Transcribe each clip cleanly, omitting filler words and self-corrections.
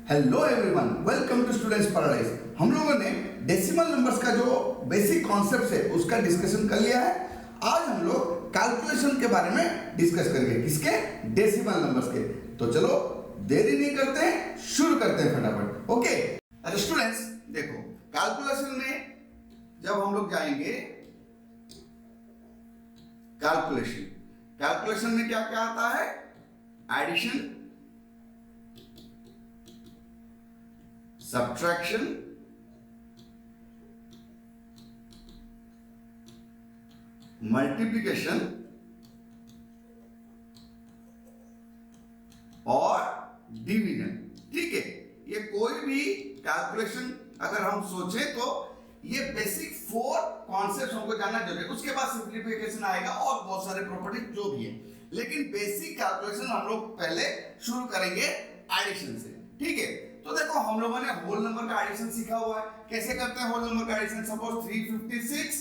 Hello everyone, welcome to students paradise. हम लोगों ने डेसिमल नंबर्स का जो बेसिक कॉन्सेप्ट है उसका डिस्कशन कर लिया है। आज हम लोग कैलकुलेशन के बारे में डिस्कस करेंगे, किसके? डेसिमल नंबर्स के। तो चलो देरी नहीं करते हैं, शुरू करते हैं फटाफट। ओके अरे स्टूडेंट्स देखो, कैलकुलेशन में जब हम लोग जाएंगे कैलकुलेशन में क्या क्या आता है? एडिशन, सब्ट्रैक्शन, मल्टीप्लिकेशन और डिवीजन। ठीक है, ये कोई भी कैलकुलेशन अगर हम सोचें तो ये बेसिक 4 कॉन्सेप्ट हमको जानना जरूरी है। उसके बाद सिंप्लीफिकेशन आएगा और बहुत सारे प्रॉपर्टी जो भी है, लेकिन बेसिक कैलकुलेशन हम लोग पहले शुरू करेंगे एडिशन से। ठीक है, तो देखो हम लोगों ने होल नंबर का एडिशन सीखा हुआ है। कैसे करते हैं होल नंबर का एडिशन? सपोज 356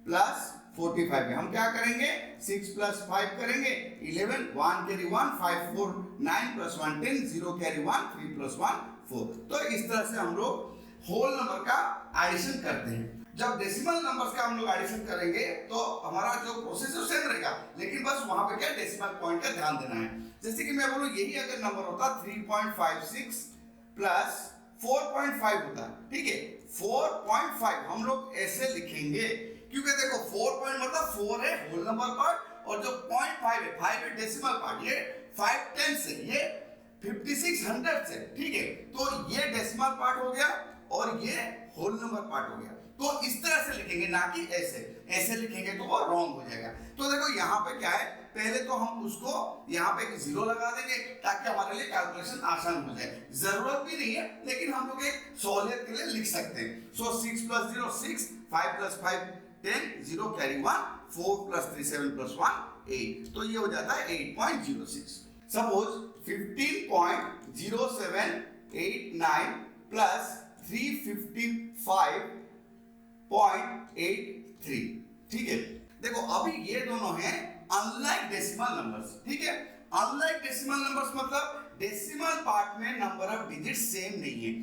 प्लस 45 है, हम क्या करेंगे? 6 प्लस 5 करेंगे 11, 1 कैरी 1, 5 4 9 प्लस 1 10, 0 कैरी 1, 3 प्लस 1 4। तो इस तरह से हम लोग होल नंबर का एडिशन करते हैं। जब डेसिमल नंबर्स का हम लोग एडिशन करेंगे तो हमारा जो प्रोसेस है सेम रहेगा, लेकिन बस वहां पे क्या डेसिमल पॉइंट का ध्यान देना है। जैसे कि मैं बोलूं यही अगर नंबर होता 3.56 प्लस 4.5 होता है। ठीक है, 4.5 हम लोग ऐसे लिखेंगे क्योंकि देखो 4 पॉइंट मतलब 4 है होल नंबर पार्ट, और जो 0.5 है 5 है डेसिमल पार्ट। ये 5 10 से, ये 56 100 से। ठीक है, तो ये डेसिमल पार्ट हो गया और ये होल नंबर पार्ट हो गया। तो इस तरह से लिखेंगे, ना कि ऐसे लिखेंगे तो वो रॉन्ग हो जाएगा। तो देखो यहाँ पे क्या है, पहले तो हम उसको यहाँ पे 0 लगा देंगे ताकि हमारे लिए कैलकुलेशन आसान हो जाए। जरूरत भी नहीं है, लेकिन हम लोग एक सहूलियत के लिए लिख सकते हैं। सो 6 plus 0 6, 5 plus 5 10, 0 carry 1, 4 plus 3 7 plus 1 8। तो ये हो जाता है 8.06। Suppose 15.0789 plus 355.83। ठीक है, देखो अभी ये दोनों हैं अनलाइक डेसिमल नंबर्स। ठीक है, अनलाइक डेसिमल नंबर्स मतलब डेसिमल पार्ट में नंबर ऑफ डिजिट सेम नहीं है।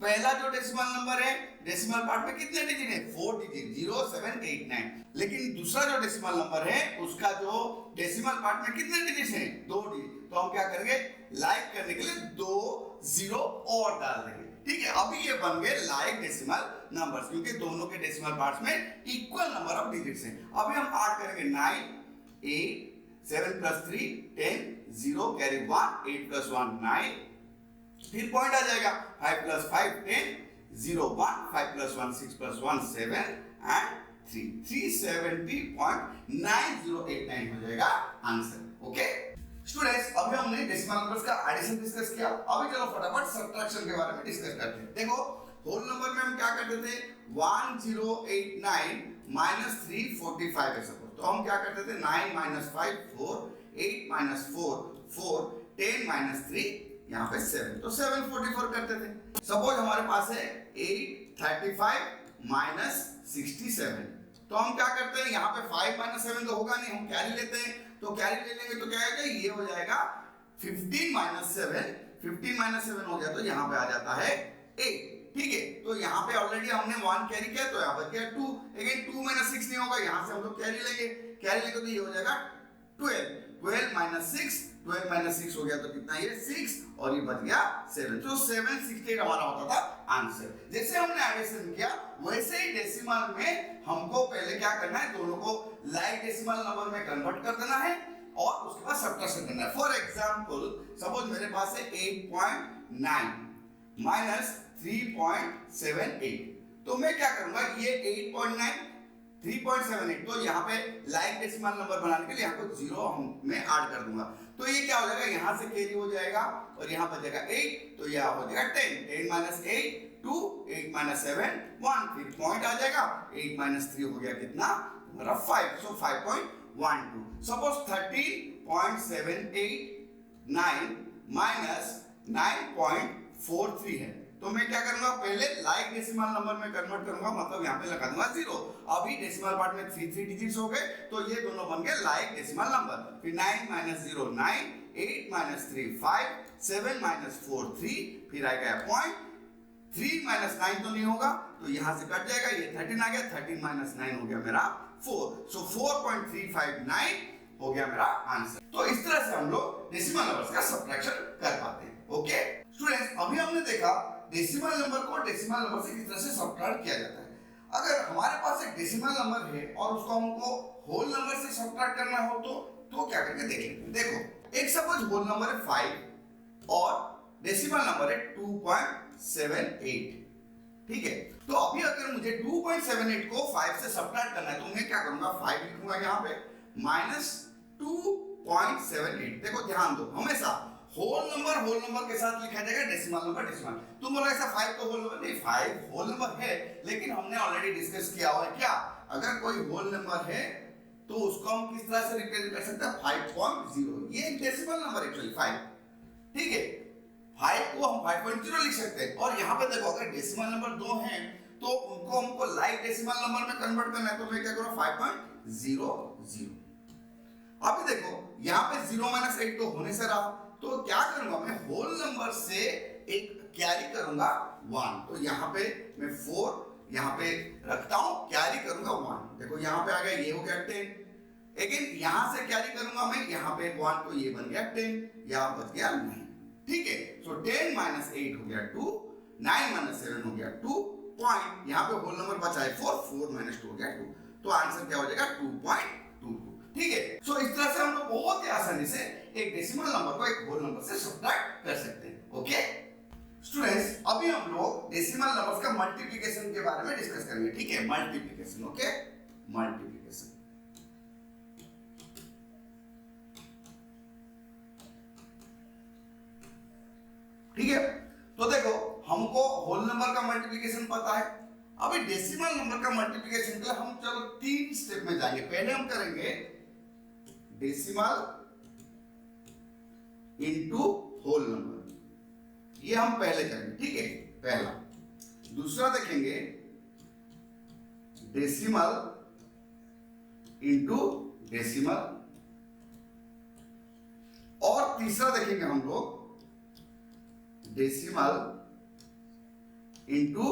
पहला जो डेसिमल नंबर है, डेसिमल पार्ट में कितने डिजिट है? 4 डिजिट, 0 7 8 9। लेकिन दूसरा जो डेसिमल नंबर है उसका जो डेसिमल पार्ट में कितने डिजिट हैं? 2 डिजिट। तो हम क्या करेंगे? लाइक करने के लिए 2 0 और डाल देंगे। ठीक है, अभी ये बन गए लाइक डेसिमल नंबर्स क्योंकि दोनों के डेसिमल पार्ट्स में इक्वल नंबर ऑफ डिजिट्स हैं। अभी हम ऐड करेंगे 9 8 7 प्लस 3 10, 0 कैरी 1, 8 प्लस 1 9, फिर पॉइंट आ जाएगा 5 प्लस 5 10, 0 1, 5 प्लस 1 6 प्लस 1 7 एंड 3 370.9089 हो जाएगा आंसर। ओके स्टूडेंट्स, अभी हमने डेसिमल नंबर्स का एडिशन डिस्कस किया। अभी चलो फटाफट सब्ट्रैक्शन के बारे में डिस्कस करते हैं। देखो होल नंबर में हम क्या करते थे? 1089 माइनस 345 है सपोज, तो हम क्या करते थे? 9 माइनस 5 4, 8 माइनस 4 4, 10 माइनस 3 यहाँ पे 7, तो 744 करते थे। सपोज हमारे पास है 835 माइनस 67, तो हम क्या करते हैं? यहाँ पे 5 माइनस 7 तो होगा नहीं, हम कैरी लेते हैं। तो कैरी ले लेंगे तो क्या आएगा? ये हो जाएगा 15 माइनस 7, 15 माइनस 7 हो गया तो यहाँ पे आ जाता है 8। ठीक है, तो यहाँ पे ऑलरेडी हमने 1 कैरी किया तो यहाँ पर क्या 2, अगेन 2 माइनस 6 नहीं होगा, यहाँ से हम लोग कैरी लेंगे तो ये हो जाएगा 12, 12 माइनस 6, 12 माइनस 6 हो गया तो कितना? ये 6 और ये बच गया 7। तो 768 हमारा होता था आंसर। जैसे हमने एडिशन किया वैसे ही डेसिमल में हमको पहले क्या करना है? दोनों को लाइक डेसिमल नंबर में कन्वर्ट कर देना है और उसके बाद सब्ट्रैक्शन करना है। फॉर एग्जांपल सपोज मेरे पास है 8.9 माइनस 3.78, तो मैं क्या करूंगा? ये 8.9 3.78, तो यहाँ पे लाइक डेसिमल नंबर बनाने के लिए यहाँ को 0 मैं ऐड कर दूंगा। तो ये क्या हो जाएगा? यहाँ से कैरी हो जाएगा और यहाँ बचेगा 8, तो यहाँ हो जाएगा 10, 10 माइनस 8 2, 8 माइनस 7 1, फिर पॉइंट आ जाएगा 8 माइनस 3 हो गया कितना? हमारा 5, सो 5.12। सपोज 13.789 माइनस 9.43 है, तो मैं क्या करूंगा, पहले लाइक डेसिमल नंबर में कन्वर्ट करूंगा, मतलब यहाँ पे लगा दूंगा 0। अभी डेसिमल पार्ट में 3 डिजिट्स हो गए, तो ये दोनों बन गए लाइक डेसिमल नंबर। फिर 9 - 0 9, 8 - 3 5, 7 - 4 3, फिर आएगा पॉइंट। 3 - 9 तो नहीं होगा, तो यहाँ से कट जाएगा, ये 13 आ गया, 13 - 9 हो गया मेरा 4, सो 4.359 हो गया मेरा आंसर। तो इस तरह से हम लोग डेसिमल नंबर्स का सब्ट्रैक्शन कर पाते हैं। ओके स्टूडेंट्स, अभी हमने देखा डेसिमल नंबर को डेसिमल नंबर से किस तरह से सब्ट्रैक्ट किया जाता है। अगर हमारे पास एक डेसिमल नंबर है और उसको हमको होल नंबर से सब्ट्रैक्ट करना हो तो क्या करके देख लेते हैं। देखो, एक सपोज होल नंबर है 5 और डेसिमल नंबर है 2.78, ठीक है। तो अभी अगर मुझे 2.78 को 5 से सब्ट्रैक्ट करना है तो मैं क्या करूंगा, 5 लिखूंगा यहाँ पे माइनस 2.78। देखो ध्यान दो, हमेशा होल नंबर के साथ लिखा जाएगा, डेसिमल नंबर डेसिमल। तुम बोलो ऐसा 5 तो होल नंबर नहीं, 5 होल नंबर है, लेकिन हमने ऑलरेडी डिस्कस किया हुआ है क्या, अगर कोई होल नंबर है तो उसको हम किस तरह से रिप्रेजेंट कर सकते हैं, 5.0। ये एक डेसिमल नंबर एक्चुअली 5, ठीक है। 5 को हम 5.0 लिख सकते हैं। और यहाँ पे देखो, अगर डेसिमल नंबर 2 हैं तो उनको हमको लाइक डेसिमल नंबर में कन्वर्ट करना है, तो मैं क्या करूँ, 5.00। अभी देखो यहाँ पे 0 - 8 तो होने से रहा, तो क्या करूंगा, मैं होल नंबर से एक कैरी करूंगा 1, तो यहाँ पे मैं 4 यहाँ पे रखता हूं, कैरी करूंगा 1। देखो यहाँ पे आ गया, ये हो गया 10। अगेन यहाँ से कैरी करूंगा मैं, यहाँ पे 1, तो ये बन गया 10, यहाँ बच गया 9, ठीक है। सो 10 - 8 हो गया 2, 9 - 7 हो गया 2, पॉइंट यहाँ पे होल नंबर बचा है 4, 4 - 2 हो गया 2, तो आंसर क्या हो जाएगा 2.22, ठीक है। सो इस तरह से हम लोग बहुत ही आसानी से एक डेसिमल नंबर को एक होल नंबर से सब्ट्रैक्ट कर सकते हैं। ओके स्टूडेंट्स, अभी हम लोग डेसिमल नंबर्स का मल्टीप्लिकेशन के बारे में डिस्कस करेंगे, ठीक है। Multiplication, okay, multiplication. ठीक है, तो देखो हमको होल नंबर का मल्टीप्लिकेशन पता है, अभी डेसिमल नंबर का मल्टीप्लिकेशन के लिए हम चलो 3 स्टेप में जाएंगे। पहले हम करेंगे डेसिमल इनटू होल नंबर, ये हम पहले करेंगे, ठीक है, पहला। दूसरा देखेंगे डेसिमल इनटू डेसिमल, और तीसरा देखेंगे हम लोग decimal into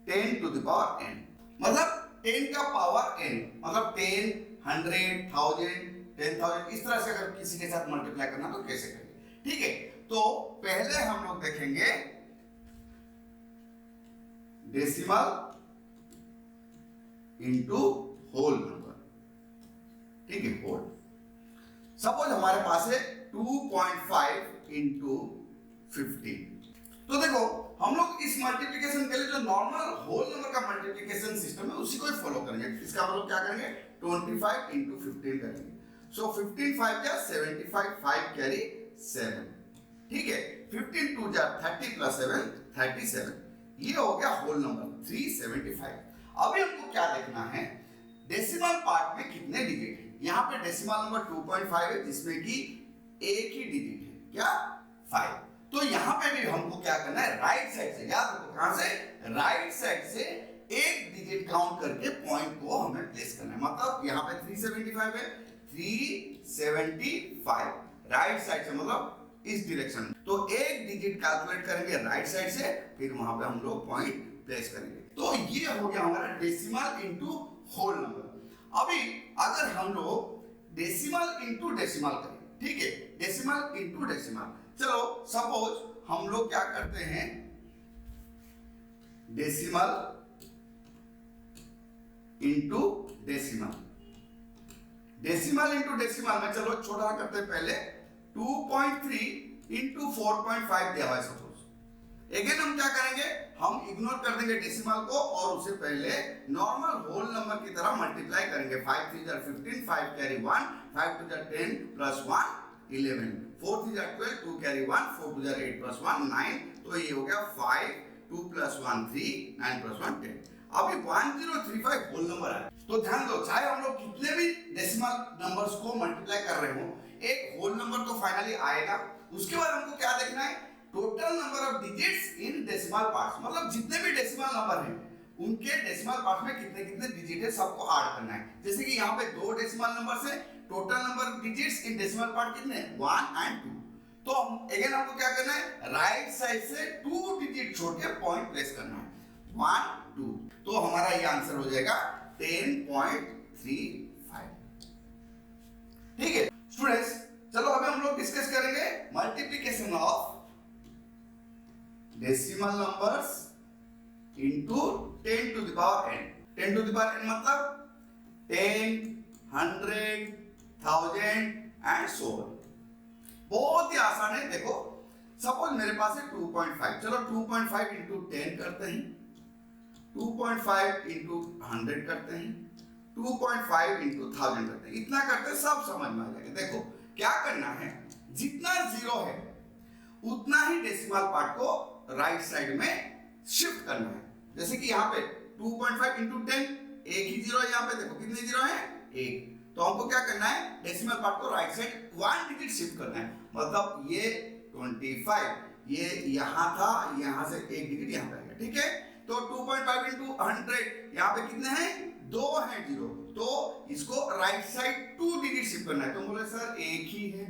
10 to the power n, मतलब 10 का पावर n, मतलब 10, 100, 1000, 10,000, इस तरह से अगर किसी के साथ मल्टीप्लाई करना तो कैसे करेंगे, ठीक है। तो पहले हम लोग देखेंगे डेसिमल इनटू होल नंबर, ठीक है, होल। सपोज हमारे पास है 2.5 इंटू 15, तो देखो हम लोग इस मल्टीप्लिकेशन के लिए जो नॉर्मल होल नंबर का मल्टीप्लिकेशन सिस्टम है उसी को ही फॉलो करेंगे। इसका मतलब क्या करेंगे, 25 इंटू 15 करेंगे। सो 15 5 जा 75, 5 कैरी 7, ठीक है। 15 2 जा 30 प्लस 7 37, ये हो गया होल नंबर 375। अभी हमको क्या देखना है, डेसिमल पार्ट में कितने डिजिट है। यहाँ पे डेसिमल नंबर 2.5 है जिसमें कि एक ही डिजिट है, क्या, 5। तो यहाँ पे भी हमको क्या करना है, राइट साइड से, याद रखो कहां से, राइट साइड से एक डिजिट काउंट करके पॉइंट को हमें प्लेस करना है। मतलब यहाँ पे 375 है, 375 राइट साइड से, मतलब इस डायरेक्शन में। तो एक डिजिट कैलकुलेट करेंगे राइट साइड से, फिर वहां पे हम लोग पॉइंट प्लेस करेंगे। तो ये हो गया हमारा डेसिमल इनटू होल नंबर। अभी अगर हम लोग डेसिमल इनटू डेसिमल करें, ठीक है, डेसिमल इनटू डेसिमल, चलो सपोज हम लोग क्या करते हैं, decimal into decimal, decimal into decimal में चलो छोटा करते हैं पहले, 2.3 इंटू 4.5 दिया हुआ है सपोज। अगेन हम क्या करेंगे, हम इग्नोर कर देंगे डेसिमल को और उसे पहले नॉर्मल होल नंबर की तरह मल्टीप्लाई करेंगे। 5 3 जा 15, 5 कैरी 1, 5 2 जा 10 प्लस 1 11, 4 3 जा 12, 2 कैरी 1, 4 2 जा 8 प्लस 1 9, तो ये हो गया 5, 2 प्लस 1 3, 9 प्लस 1 10। अभी 1035 होल नंबर है, तो ध्यान दो, चाहे हम लोग कितने भी डेसिमल नंबर्स को मल्टीप्लाई कर रहे हो, एक होल नंबर तो फाइनली आएगा। उसके बाद हमको क्या देखना है, total number of digits in decimal parts, मतलब जितने भी डेसिमल नंबर हैं उनके डेसिमल पार्ट्स में कितने कितने डिजिट है सबको ऐड करना है। जैसे कि यहाँ पे दो डेसिमल नंबर है, total number of digits in decimal part कितने 1 और 2। तो अगेन हमको क्या करना है, राइट साइड से 2 डिजिट छोड़ के पॉइंट प्लेस करना है 1 2। तो हमारा ये आंसर हो जाएगा 10.35। ठीक है स्टूडेंट्स, चलो अभी हम लोग डिस्कस करेंगे multiplication of decimal numbers into 10 to the power n। 10 to the power n मतलब 10, 100, 1000 एंड सो ऑन। बहुत ही आसान है। देखो सपोज मेरे पास है 2.5, चलो 2.5 इंटू 10 करते हैं, 2.5 इंटू 100 करते हैं, 2.5 इंटू 1000 करते हैं। इतना करते हैं सब समझ में आ जाएगा। देखो क्या करना है, जितना जीरो है उतना ही डेसिमल पार्ट को राइट साइड में शिफ्ट करना है। जैसे कि यहाँ पे 2.5 इंटू 10, एक ही जीरो है यहाँ पे, देखो कितने जीरो है, एक। तो हमको क्या करना है, डेसिमल पार्ट को राइट साइड 1 डिजिट शिफ्ट करना है। मतलब ये 25 ये यहाँ था, यहाँ से एक डिजिट यहाँ पे आएगा। ठीक है, तो 2.5 इंटू 100 यहाँ पे कितने हैं, 2 है जीरो, तो इसको राइट साइड 2 डिजिट शिफ्ट करना है। तो बोले सर एक ही है,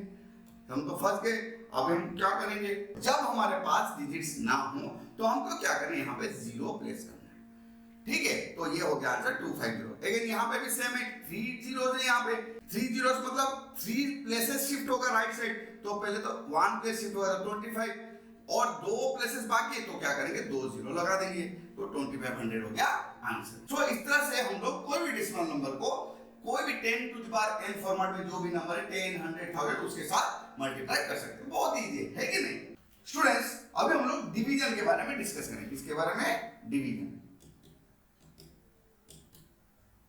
हम तो फंस गए। अब हम क्या करेंगे, जब हमारे पास डिजिट्स ना हो तो हमको क्या करना है, यहाँ पे 0 प्लेस करना है। ठीक है, तो ये हो गया आंसर 250। लेकिन यहाँ पे भी सेम है, 3 जीरोस है यहाँ पे, 3 जीरोस मतलब 3 प्लेसेस शिफ्ट होगा राइट साइड। तो पहले तो 1 प्लेस शिफ्ट होगा 25 और 2 प्लेसेस बाकी है, तो क्या करेंगे 2 जीरो लगा देंगे, तो 2500 हो गया आंसर। तो इस तरह से हम लोग कोई भी डेसिमल नंबर को कोई भी 10 to the power n format में जो भी नंबर है 10, 100, 1000 उसके साथ मल्टीप्लाई कर सकते हैं। बहुत इजी है कि नहीं स्टूडेंट्स। अभी हम लोग डिवीजन के बारे में डिस्कस करेंगे। किसके बारे में, डिवीजन।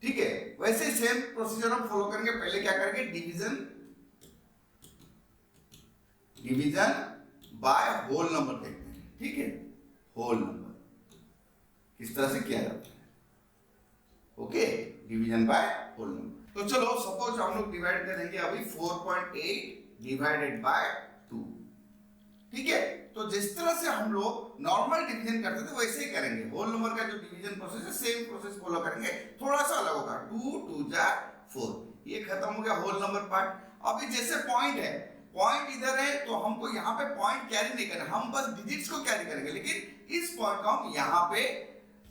ठीक है, वैसे सेम प्रोसीजर हम फॉलो करेंगे। पहले क्या करेंगे, डिवीजन बाय होल नंबर देखते हैं। ठीक है, होल नंबर किस तरह से किया जाता है। Okay, division by whole number. तो चलो सपोज हम लोग डिवाइड करेंगे अभी 4.8 डिवाइडेड बाय 2। ठीक है, तो जिस तरह से हम लोग नॉर्मल डिवीजन करते थे वैसे ही करेंगे। होल नंबर का जो डिवीजन प्रोसेस है सेम प्रोसेस फॉलो करेंगे, थोड़ा सा अलग होगा। 2 2 जा 4, ये खत्म हो गया होल नंबर पार्ट। अभी जैसे पॉइंट है, पॉइंट इधर है तो हमको यहाँ पे पॉइंट कैरी नहीं करना, हम बस डिजिट्स को कैरी करेंगे। लेकिन इस पॉइंट को हम यहाँ पे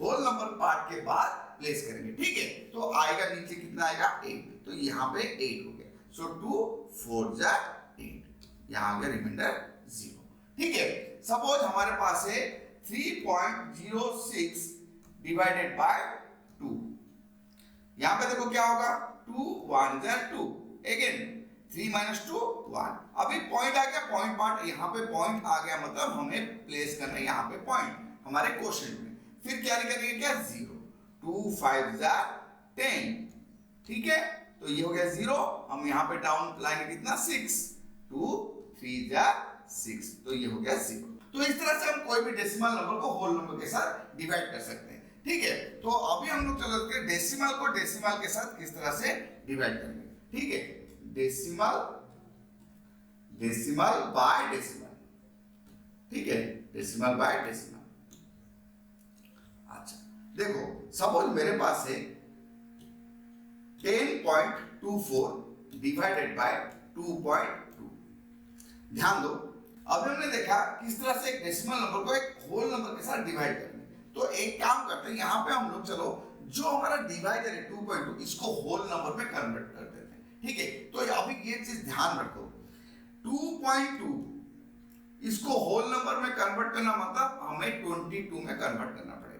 होल नंबर पार्ट के बाद प्लेस करेंगे। ठीक है, तो आएगा नीचे कितना आएगा 8, तो यहाँ पे 8 हो गया। सो 2 4 जा 8, यहाँ आ गया रिमाइंडर 0। ठीक है, सपोज हमारे पास है 3.06 डिवाइडेड बाय 2। यहाँ पे देखो क्या होगा, 2 1 जा 2, अगेन 3 - 2 1। अभी पॉइंट आ गया, पॉइंट पार्ट यहाँ पे पॉइंट आ गया, मतलब हमें प्लेस करना है यहाँ पे पॉइंट हमारे क्वेश्चन में। फिर क्या करेंगे, क्या 0, 2 5 जा 10। ठीक है, तो ये हो गया 0। हम यहाँ पे डाउन लाएंगे कितना 6, 2 3 जा 6, तो ये हो गया 0। तो इस तरह से हम कोई भी डेसिमल नंबर को होल नंबर के साथ डिवाइड कर सकते हैं। ठीक है, तो अभी हम लोग चलो डेसिमल को डेसिमल के साथ किस तरह से डिवाइड करेंगे। ठीक है, डेसिमल बाय डेसिमल। ठीक है, डेसिमल बाय डेसिमल। अच्छा देखो सपोज मेरे पास है 10.24 डिवाइडेड बाय 2.2। ध्यान दो, अभी हमने देखा किस तरह से एक डेसिमल नंबर को एक होल नंबर के साथ डिवाइड करना है। तो एक काम करते हैं, यहाँ पे हम लोग चलो जो हमारा डिवाइडर है 2.2 इसको होल नंबर में कन्वर्ट कर देते हैं। ठीक है, तो अभी ये चीज ध्यान रखो, 2.2 इसको होल नंबर में कन्वर्ट करना मतलब हमें 22 में कन्वर्ट करना पड़ेगा।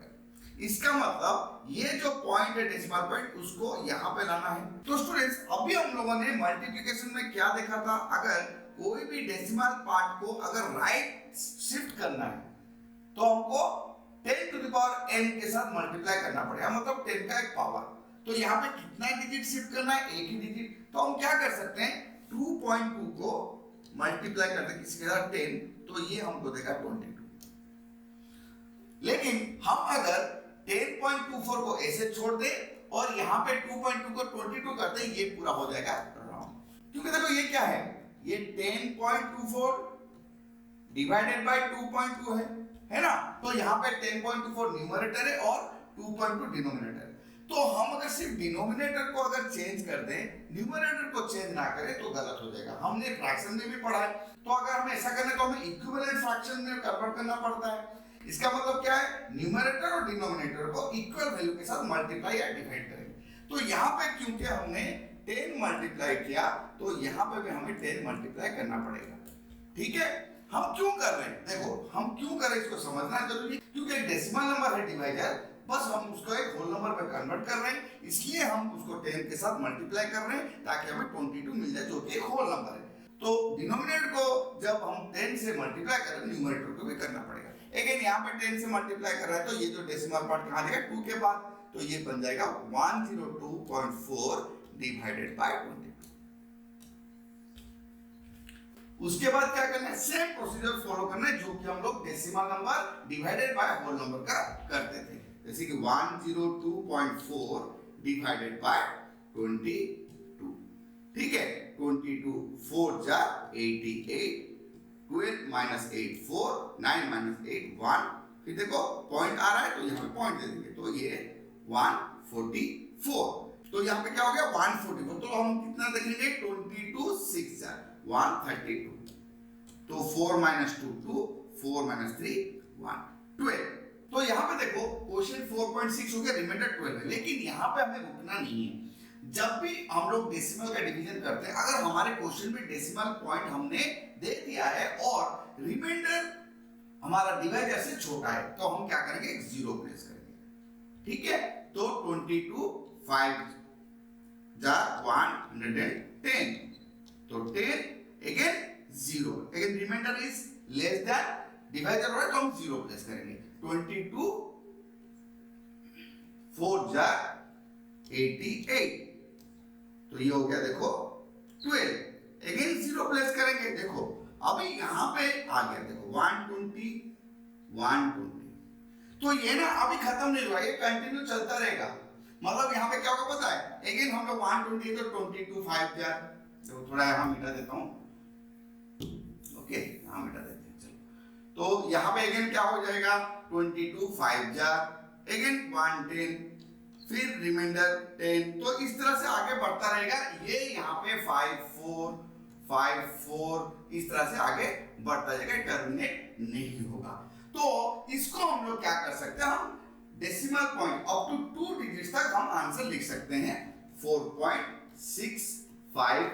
इसका मतलब ये जो पॉइंट है डेसिमल पॉइंट उसको यहाँ पे लाना है। तो स्टूडेंट्स अभी हम लोगों ने मल्टीप्लिकेशन में क्या देखा था, अगर कोई भी डेसिमल पार्ट को अगर राइट शिफ्ट करना है तो हमको 10 to the power n के साथ मल्टीप्लाई करना पड़ेगा, मतलब 10 का एक पावर। तो यहाँ पे कितना डिजिट शिफ्ट करना है, एक ही डिजिट। तो हम क्या कर सकते हैं, 2.2 को मल्टीप्लाई करते हैं किसके साथ 10, तो ये हमको देगा 22। लेकिन हम अगर 10.24 को ऐसे छोड़ दे और यहाँ पे 2.2 को 22 करते हैं, ये पूरा हो जाएगा रॉन्ग। क्योंकि देखो ये क्या है, ये 10.24 डिवाइडेड बाय 2.2 है ना। तो यहाँ पे 10.24 न्यूमरेटर है और 2.2 डिनोमिनेटर है। तो हम अगर सिर्फ डिनोमिनेटर को अगर चेंज कर दें, न्यूमरेटर को चेंज ना करें तो गलत हो जाएगा। हमने फ्रैक्शन में भी पढ़ा है, तो अगर हम ऐसा करें तो हमें इक्विवेलेंट फ्रैक्शन में कन्वर्ट करना पड़ता है। इसका मतलब क्या है, न्यूमरेटर और डिनोमिनेटर को इक्वल वैल्यू के साथ मल्टीप्लाई या डिवाइड करेंगे। तो यहाँ पे क्योंकि हमने 10 मल्टीप्लाई किया, तो यहाँ पे भी हमें 10 मल्टीप्लाई करना पड़ेगा। ठीक है, हम क्यों कर रहे हैं, देखो हम क्यों कर रहे हैं इसको समझना जरूरी, क्योंकि एक डेसिमल नंबर है डिवाइजर, बस हम उसको एक होल नंबर में कन्वर्ट कर रहे हैं, इसलिए हम उसको 10 के साथ मल्टीप्लाई कर रहे हैं ताकि हमें 22 मिल जाए, जो कि एक होल नंबर है। तो डिनोमिनेटर को जब हम 10 से मल्टीप्लाई कर रहे हैं, न्यूमरेटर को भी करना पड़ेगा। अगेन यहाँ पे 10 से मल्टीप्लाई कर रहा है, तो ये जो डेसिमल पार्ट कहाँ जाएगा, 2 के बाद, तो ये बन जाएगा 102.4 डिवाइडेड बाय 22। उसके बाद क्या करना है, सेम प्रोसीजर फॉलो करना है जो कि हम लोग decimal number divided by whole number का करते थे। जैसे कि 102.4 डिवाइडेड बाय 22। ठीक है, 22 4 जा 88, 12 माइनस 8 4, 9 माइनस 8 1। फिर देखो पॉइंट आ रहा है तो यहाँ पे पॉइंट दे देंगे, तो ये 144। तो यहाँ पे क्या हो गया 144, तो हम कितना देखेंगे 22 6 जा 132, तो 4 माइनस 2 2, 4 माइनस 3 1 12। तो यहाँ पे देखो क्वेश्चन 4.6 हो गया, रिमाइंडर 12 है, लेकिन यहाँ पे हमें रुकना नहीं है। जब भी हम लोग डेसिमल का डिवीजन करते हैं, अगर हमारे क्वेश्चन में डेसिमल पॉइंट हमने दे दिया है और रिमाइंडर हमारा डिवाइजर से छोटा है, तो हम क्या करेंगे, एक जीरो प्लेस करेंगे। ठीक है, तो 22 5 जा 110, तो 10 again 0, again remainder is less than divisor हो रहा है, तो हम जीरो प्लेस करेंगे। 22 4 जा 88, तो ये हो गया देखो 12, अगेन जीरो प्लेस करेंगे। देखो अभी यहाँ पे आ गया, देखो 120 120, तो ये ना अभी खत्म नहीं हुआ, ये कंटिन्यू चलता रहेगा। मतलब यहाँ पे क्या होगा पता है, अगेन हम लोग 120 तो 22 5 जा, तो थोड़ा यहाँ मिटा देता हूँ, ओके यहाँ मिटा देते हैं, चलो। तो यहाँ पे अगेन क्या हो जाएगा 22 5 जा, अगेन 110, फिर रिमाइंडर 10, तो इस तरह से आगे बढ़ता रहेगा। ये यहाँ पे 5 4 5 4 इस तरह से आगे बढ़ता जाएगा, टर्मिनेट नहीं होगा। तो इसको हम लोग क्या कर सकते हैं, हम decimal point up to 2 digits तक हम आंसर लिख सकते हैं। 4.65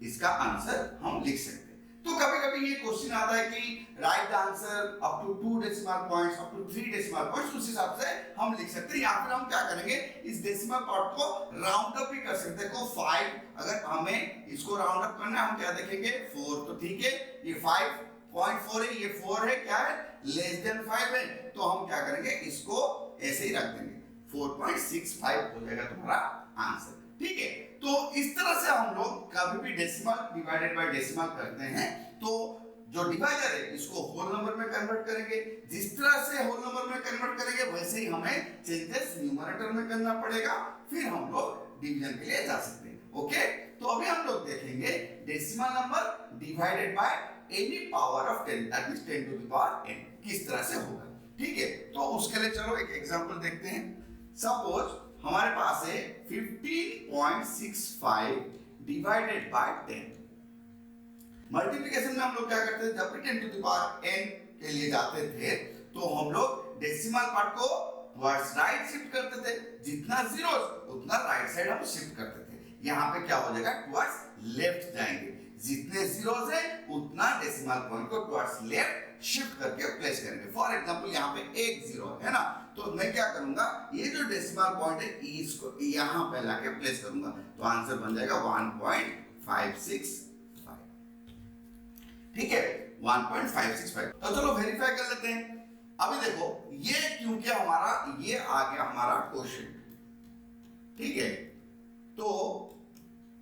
इसका आंसर हम लिख सकते हैं। तो कभी कभी ये क्वेश्चन आता है कि write the answer up to 2 decimal points, up to 3 decimal points, उस हिसाब से हम लिख सकते हैं। या फिर हम क्या करेंगे, इस डेसिमल पार्ट को राउंड अप भी कर सकते हैं। को 5 अगर हमें इसको राउंड अप करना है, हम क्या देखेंगे 4, तो ठीक है ये 5.4 है, ये 4 है, क्या है लेस देन 5 है, तो हम क्या करेंगे इसको ऐसे ही रख देंगे, 4.65 हो जाएगा तुम्हारा आंसर। ठीक है, तो इस तरह से हम लोग कभी भी डेसिमल डिवाइडेड बाय डेसिमल करते हैं, तो जो डिवाइजर है इसको होल नंबर में कन्वर्ट करेंगे। जिस तरह से होल नंबर में कन्वर्ट करेंगे वैसे ही हमें चेंजेस न्यूमरेटर में करना पड़ेगा, फिर हम लोग डिवीजन के लिए जा सकते हैं। ओके, तो अभी हम लोग देखेंगे decimal number divided by any power of 10, that means 10 to the power n, किस तरह से होगा। ठीक है, तो उसके लिए चलो एक एग्जांपल देखते हैं। सपोज हमारे पास है 15.65 डिवाइडेड बाय 10। मल्टीप्लिकेशन में हम लोग क्या करते थे, जब भी 10 टू द पावर n के लिए जाते थे तो हम लोग डेसिमल पार्ट को टुवर्ड्स राइट शिफ्ट करते थे, जितना जीरोस उतना राइट साइड हम शिफ्ट करते थे। यहाँ पे क्या हो जाएगा, टुवर्ड्स लेफ्ट जाएंगे, जितने जीरोस है उतना डेसिमल पॉइंट को टुवर्ड्स लेफ्ट शिफ्ट करके प्लेस करेंगे। फॉर एग्जांपल यहाँ पे एक जीरो है ना, तो मैं क्या करूंगा, ये जो डेसिमल पॉइंट है इसको यहाँ पे लाके प्लेस करूंगा, तो आंसर बन जाएगा 1.565। ठीक है 1.565। तो चलो वेरीफाई कर लेते हैं। अभी देखो ये क्योंकि हमारा ये आ गया हमारा क्वेश्चन, ठीक है, तो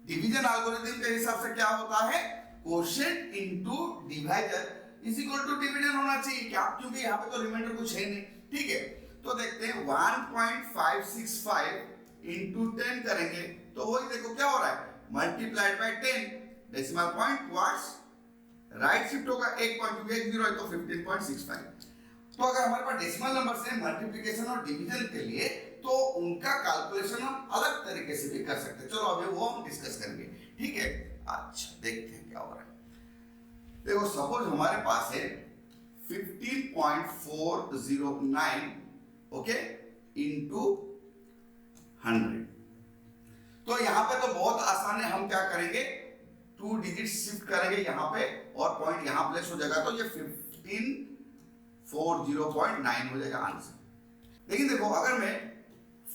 डिवीजन एल्गोरिथम के हिसाब से क्या होता है, quotient into divisor is equal to division होना चाहिए, क्या, क्योंकि यहाँ पे तो रिमाइंडर कुछ है नहीं। ठीक है, तो देखते हैं 1.565 इनटू 10 करेंगे, तो वही देखो क्या हो रहा है, multiplied by 10, decimal point towards right shift होगा 1 पॉइंट, क्योंकि 1 0 है तो 15.65। तो अगर हमारे पास डेसिमल नंबर से मल्टीप्लिकेशन और डिवीजन के लिए तो उनका कैलकुलेशन हम अलग तरीके से भी कर सकते हैं। चलो अभी वो हम डिस्कस करेंगे, ठीक है। अच्छा देखते हैं क्या हो रहा है। देखो सपोज हमारे पास है 15.409 ओके इनटू 100। तो यहाँ पे तो बहुत आसान है, हम क्या करेंगे 2 डिजिट शिफ्ट करेंगे यहाँ पे और पॉइंट यहाँ प्लेस हो जाएगा, तो ये 1540.9 हो जाएगा आंसर। लेकिन देखो अगर मैं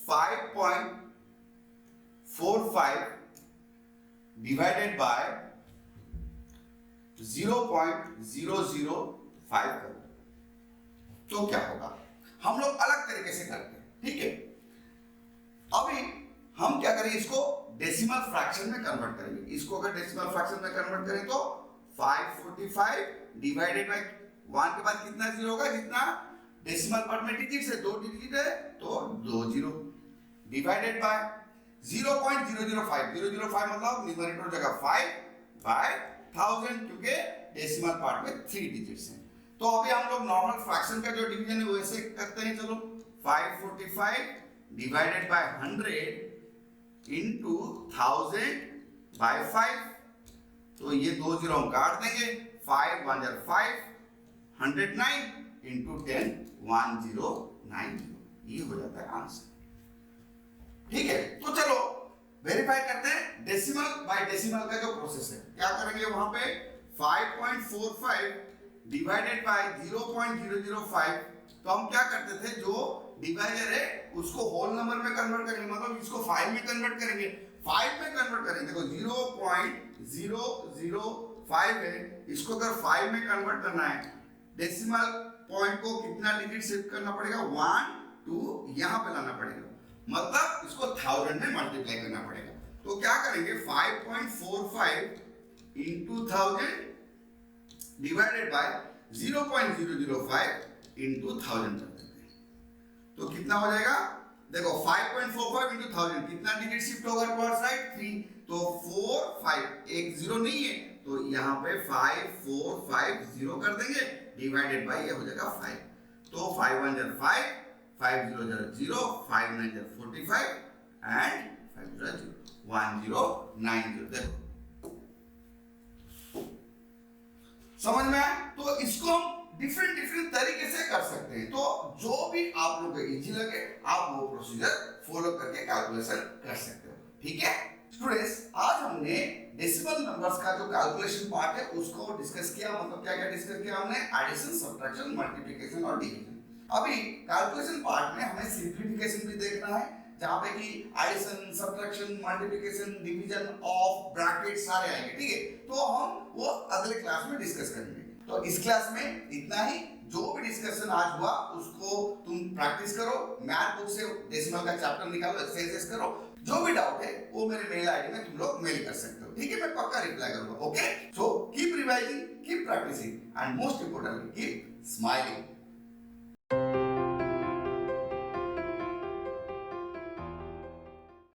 5.45 डिवाइडेड बाय 0.005 करूं तो क्या होगा। हम लोग अलग तरीके से करते हैं, ठीक है। अभी हम क्या करेंगे, इसको डेसिमल फ्रैक्शन में कन्वर्ट करेंगे। इसको अगर डेसिमल फ्रैक्शन में कन्वर्ट करें तो 545 डिवाइडेड बाय 1 के बाद कितना जीरो होगा, जितना डेसिमल पार्ट में डिजिट है 2 डिजिट है तो 2 जीरो, डिवाइडेड बाय 0.005 005 मतलब न्यूमरेटर जगह 5 बाय 1000, क्योंकि डेसिमल पार्ट में 3 डिजिट्स हैं। तो अभी हम लोग नॉर्मल फ्रैक्शन का जो डिवीजन है वो ऐसे करते हैं। चलो 545 डिवाइडेड बाय 100 इनटू 1000 बाय 5, तो ये 2 जीरो हम काट देंगे, 5 1 जार 5, 109 इनटू 10 1090, ये हो जाता है आंसर, ठीक है। तो चलो वेरीफाई करते हैं डेसिमल बाय डेसिमल का जो प्रोसेस है। क्या करेंगे वहां पे 5.45 डिवाइडेड बाय 0.005, तो हम क्या करते थे, जो डिवाइजर है उसको होल नंबर में कन्वर्ट करेंगे, मतलब इसको 5 में कन्वर्ट करेंगे। 5 में कन्वर्ट करेंगे, देखो 0.005 है, इसको अगर 5 में कन्वर्ट करना है, डेसिमल पॉइंट को कितना डिजिट शिफ्ट करना पड़ेगा, 1 2 यहां पे लाना पड़ेगा, मतलब इसको 1000 में मल्टीप्लाई करना पड़ेगा। तो क्या करेंगे 5.45 इनटू 1000 डिवाइडेड बाय 0.005 इनटू 1000 कर देते हैं, तो कितना हो जाएगा, देखो 5.45 इनटू 1000 कितना डिजिट शिफ्ट होगा टुवर्ड साइड 3, तो 4 5 एक जीरो नहीं है तो यहाँ पे 5450 कर देंगे, डिवाइडेड बाय ये हो जाएगा 5, तो 5 1 जार 5, 5 0 जार 0, 5 9 जार 45 एंड 5 0 0 1090। देखो समझ में आया। तो इसको हम डिफरेंट तरीके से कर सकते हैं, तो जो भी आप लोग को इजी लगे आप वो प्रोसीजर फॉलो करके कैलकुलेशन कर सकते हो, ठीक है। स्टूडेंट्स आज हमने डेसिमल नंबर्स का जो कैलकुलेशन पार्ट है उसको डिस्कस किया, मतलब क्या क्या डिस्कस किया हमने, एडिशन सब्ट्रैक्शन मल्टीप्लिकेशन और डिवीजन। अभी कैलकुलेशन पार्ट में हमें सिंपलीफिकेशन भी देखना है, जहां पे कि addition subtraction multiplication division of bracket सारे आएंगे, ठीक है। तो हम वो अगले क्लास में डिस्कस करेंगे। तो इस क्लास में इतना ही, जो भी डिस्कशन आज हुआ उसको तुम प्रैक्टिस करो, मैथ बुक से डेसिमल का चैप्टर निकालो, एक्सरसाइजेस करो, जो भी डाउट है वो मेरे मेल आईडी में तुम लोग मेल कर सकते हो, ठीक है। मैं पक्का रिप्लाई करूंगा, okay. So keep revising, keep practising and most importantly keep smiling.